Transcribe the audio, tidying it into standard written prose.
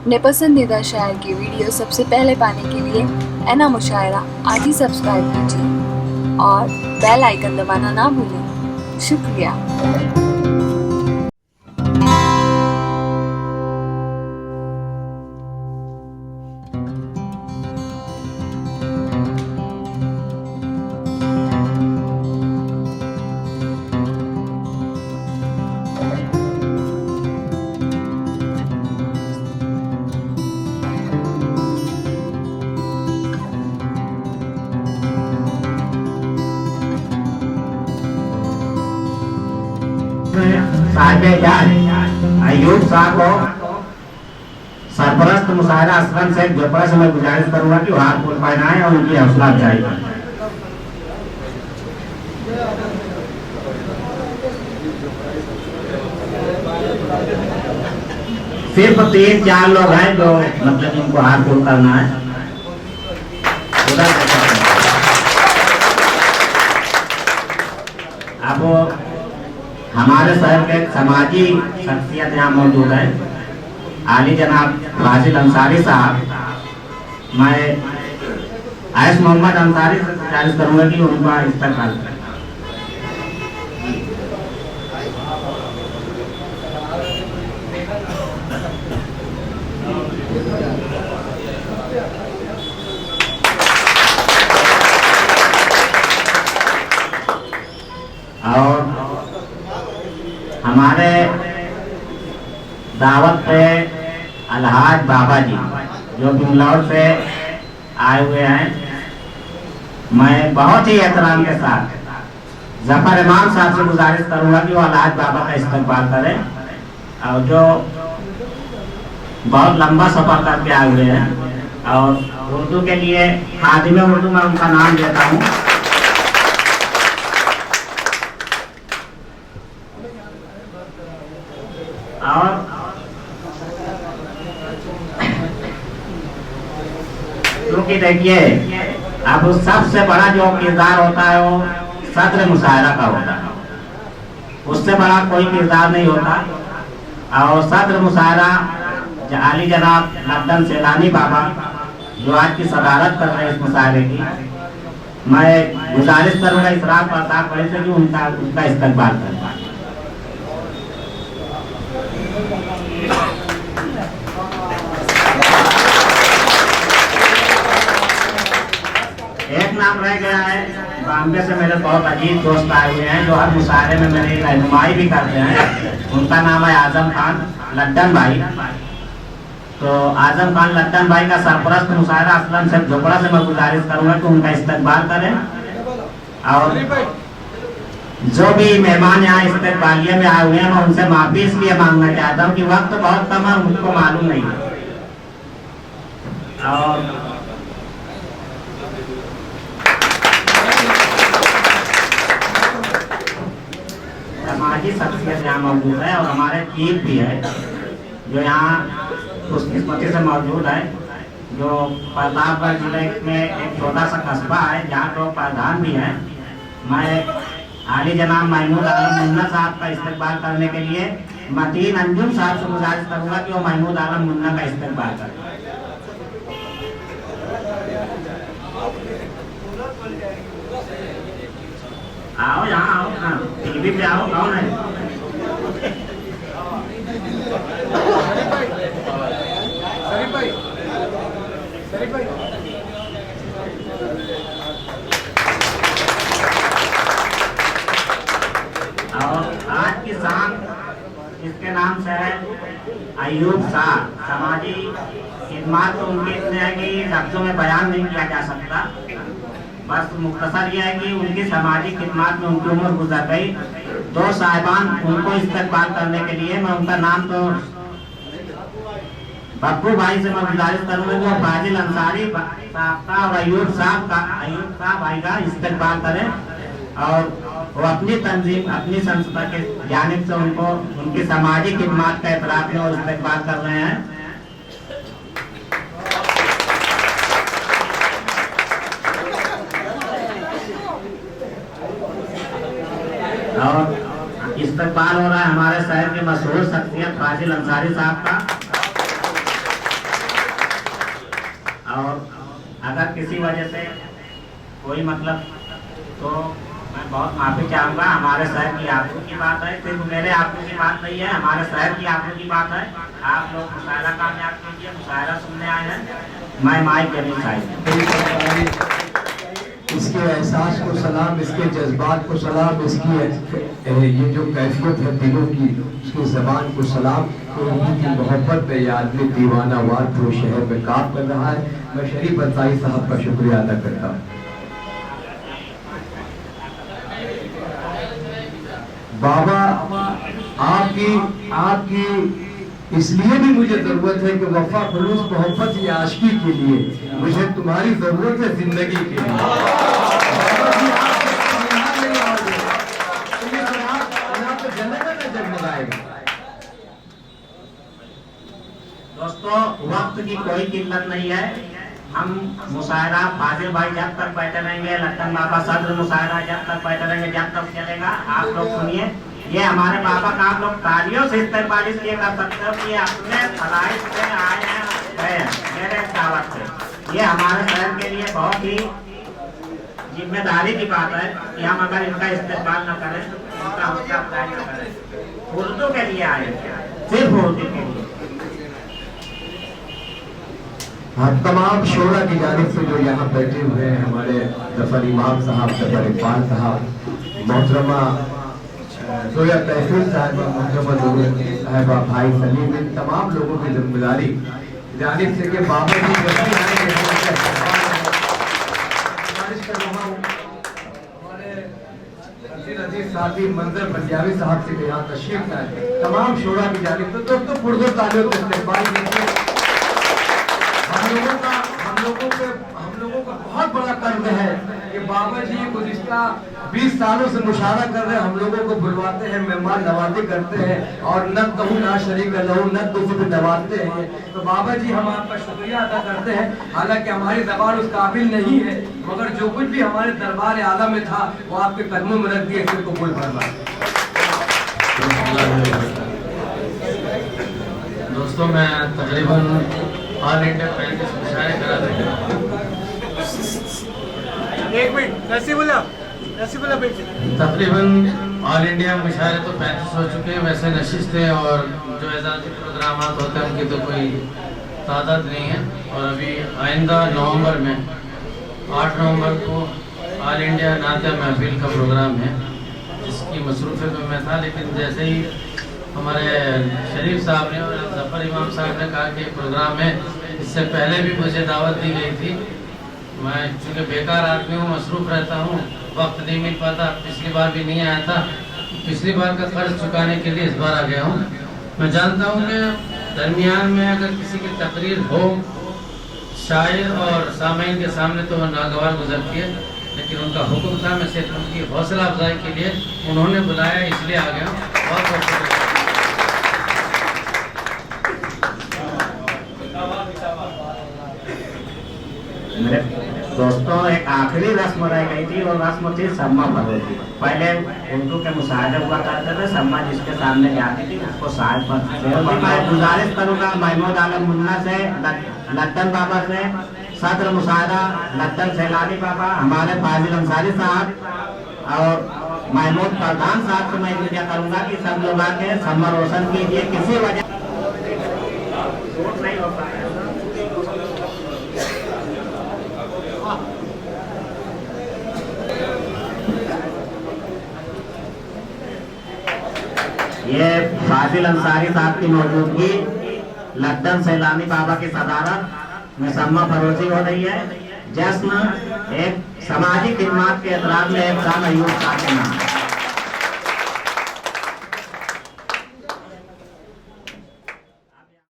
अपने पसंदीदा शायर की वीडियो सबसे पहले पाने के लिए एना मुशायरा आज ही सब्सक्राइब कीजिए और बेल आइकन दबाना ना भूलें। शुक्रिया। अयूब साहब को सरपरस्त मुशायरा असलम से जोपड़ा से मैं गुजारिश करूंगा कि वो हाथ फूल पहनाएं और उनकी हौसला अफजाई करें। सिर्फ 3-4 लोग हैं जो मतलब इनको हाथ फूल करना है। अब हमारे शहर के समाजी शख्सियत यहाँ मौजूद है, आली जनाब फाजिल अंसारी साहब। मैं आयश मोहम्मद अंसारी से गुजारिश करूंगा कि उनका इस्तेमाल करें। और हमारे दावत पे अलहाज बाबा जी जो बिंगलौर से आए हुए हैं, मैं बहुत ही एहतराम के साथ जफर इमाम साहब से गुजारिश करूंगा कि वो अलहाज बाबा का इस्तेमाल करें। और जो बहुत लंबा सफर करके आए हुए हैं और उर्दू के लिए खादिम उर्दू में उनका नाम देता हूँ। और क्योंकि देखिए अब सबसे बड़ा जो किरदार होता है वो सदर मुशायरा का होता है, उससे बड़ा कोई किरदार नहीं होता। और सदर मुशायरा आली जनाब लद्दन सैलानी बाबा जो आज की सदारत कर रहे हैं इस मुशायरे की, मैं गुजारिश करूंगा इसरार प्रताप भाई से कि उनका इस्तेमाल करें। एक नाम रह गया है, बॉम्बे से मेरे बहुत अजीज दोस्त आए हुए हैं जो हर मुशायरे में मेरी रहनुमाई भी करते हैं। उनका नाम है आजम खान लद्दन भाई। तो आजम खान लद्दन भाई का सरपरस्त मुशायरा असलम से झोपड़ा से मैं गुजारिश करूंगा कि उनका इस्तेमाल करें। और जो भी मेहमान यहाँ इस्तेमालिया में आए हुए हैं मैं उनसे माफी इसलिए मांगना चाहता हूँ कि वक्त बहुत कम है, उनको मालूम नहीं है। और समाजी शख्सियत यहाँ मौजूद है और हमारे चीफ भी है जो यहाँ खुशकिस्मती से मौजूद है, जो प्रतापगढ़ जिले में एक छोटा सा कस्बा है जहाँ लोग प्रधान भी हैं। मैं आली जनाब महमूद आलम मुन्ना साहब का इस्तेमाल करने के लिए मतीन अंजुम साहब से गुजारिश करूंगा कि वो महमूद आलम मुन्ना का इस्तेमाल करें। आओ यहाँ आओ ना, टीवी पे आओ, कौन है? और आज की शाम इसके नाम से है अयूब साहब। समाजी खिदमत तो उनकी इतने है कि लफ्जों में बयान नहीं किया जा सकता। बस मुख्तसर यह है कि उनकी समाजी खिदमत में उनकी उम्र गुजर गई। दो साहिबान उनको इस्तेमाल करने के लिए मैं उनका नाम तो बब्बू भाई से मैं गुजारिश करूंगा कि वो फाजिल अंसारी साहब का और अयूब साहब भाई का इस्तेमाल करें। और वो अपनी तंजीम अपनी संस्था के जानिब से उनको उनकी समाजी खिदमत का एतराफ में वो इस्तेमाल कर रहे हैं। और इस्तेमाल हो रहा है हमारे शहर के मशहूर शख्सियत फाजिल अंसारी साहब का। अगर किसी वजह से कोई मतलब, तो मैं बहुत माफी चाहूँगा। हमारे शहर की आबरू की बात है, सिर्फ मेरे आबरू की बात नहीं है, हमारे शहर की आबरू की बात है। आप लोग मुशायरा कामयाब कीजिए, मुशायरा सुनने आए हैं। मैं माइक जमील साहिब, इसके एहसास को सलाम, इसके जज्बात को सलाम, इसकी ये जो कैफियत है दिलों की, उसकी ज़बान को सलाम। तो उनकी मोहब्बत में ये आदमी दीवाना वार पूरे शहर में काम कर रहा है। मैं शरीफ अंसारी साहब का शुक्रिया अदा करता हूँ। बाबा आपकी इसलिए भी मुझे जरूरत है कि वफा खुलूस मोहब्बत या आशिकी के लिए मुझे तुम्हारी जरूरत है जिंदगी के लिए। बाबा जी आप यहाँ नहीं आओगे तो ये यहाँ पे जन्नत में जगमगाएगा। दोस्तों, वक्त की कोई किल्लत नहीं है। हम मुशायरा फाजिल भाई जब तक बैठे रहेंगे, लट्टन बाबा सदर मुशायरा जब तक बैठे रहेंगे, जब तक चलेगा। आप लोग सुनिए, ये हमारे बाबा का आप लोग तालियों से इस्तेमाल इसलिए कर सकते हो कि अपने फलाइश से आए हैं मेरे दावत से। ये हमारे शहर के लिए बहुत ही जिम्मेदारी की बात है कि हम अगर इनका इस्तेमाल न करें, इनका अप्लाई न करें। उर्दू के लिए आए, सिर्फ उर्दू के लिए। हम तमाम शोरा की जानिब से जो यहाँ बैठे हुए हैं, हमारे जफर इमाम साहब, जफर इकबाल साहब, मोहतरमा सोया तहसील साहिबा, मोहतरमा साहिबा, भाई सलीम, इन तमाम लोगों की जिम्मेदारी जानिब से कि बाबा जी जब भी आएंगे हमारे साथी मंजर पंजाबी साहब से यहाँ तशरीफ लाए, तमाम शोरा की जानिब से दोस्तों पुरजोर तालियों से इस्तेमाल कीजिए। हम लोगों का बहुत बड़ा कर्ज है कि बाबा जी गुज़िश्ता 20 सालों से मुशावरा कर रहे हैं, हम लोगों को बुलवाते हैं, मेहमान नवाजी करते हैं और न कहूँ ना शरीक लहू न दूसरे को नवाजते हैं। तो बाबा जी हम आपका शुक्रिया अदा करते हैं। हालांकि हमारी ज़बान उस काबिल नहीं है, मगर जो कुछ भी हमारे दरबार आला में था वो आपके कदमों में रख दिए, फिर कबूल फरमाए। दोस्तों, मैं तकरीबन ऑल इंडिया 35 मुशायरे करा देंगे। एक मिनट, नसीबुल्ला तकरीबन ऑल इंडिया मुशायरे तो 35 हो चुके हैं। वैसे नशिस्तें और जो एजाजी प्रोग्राम होते हैं उनकी तो कोई तादाद नहीं है। और अभी आइंदा नवंबर में 8 नवंबर को ऑल इंडिया नाते महफिल का प्रोग्राम है, जिसकी मसरूफियत में मैं था। लेकिन जैसे ही हमारे शरीफ साहब ने और जफर इमाम साहब ने कहा कि प्रोग्राम है, इससे पहले भी मुझे दावत दी गई थी। मैं चूँकि बेकार आदमी हूँ, मसरूफ़ रहता हूँ, वक्त नहीं मिल पाता। पिछली बार भी नहीं आया था, पिछली बार का कर्ज चुकाने के लिए इस बार आ गया हूँ। मैं जानता हूँ कि दरमियान में अगर किसी की तकरीर हो शायर और सामीन के सामने तो नागवार गुजरती है, लेकिन उनका हुक्म था, मैं सिर्फ उनकी हौसला अफजाई के लिए उन्होंने बुलाया, इसलिए आ गया हूँ। बहुत बहुत शुक्रिया। मेरे दोस्तों, एक आखिरी रस्म रह गई थी, और रस्म थी सम्मा भगवती। पहले उर्दू के मुशायरे हुआ करते थे, सम्मा जिसके सामने जाती थी उसको शायद पर मैं गुजारिश करूंगा महमूद आलम मुन्ना से, लट्टन बाबा से, सदर मुशायरा लट्टन सैलानी बाबा, हमारे फाजिल अंसारी साहब और महमूद प्रधान साहब से मैं इल्तिजा करूंगा कि सब लोग आके सम्मा रोशन कीजिए। किसी वजह नहीं हो पाया। ये फाजिल अंसारी साहब की मौजूदगी, लट्टन सैलानी बाबा की सदारत में सम्मा फरोजी हो रही है। जश्न एक समाजी खिदमत के एतराज में एक शाह अयूब शाह के नाम।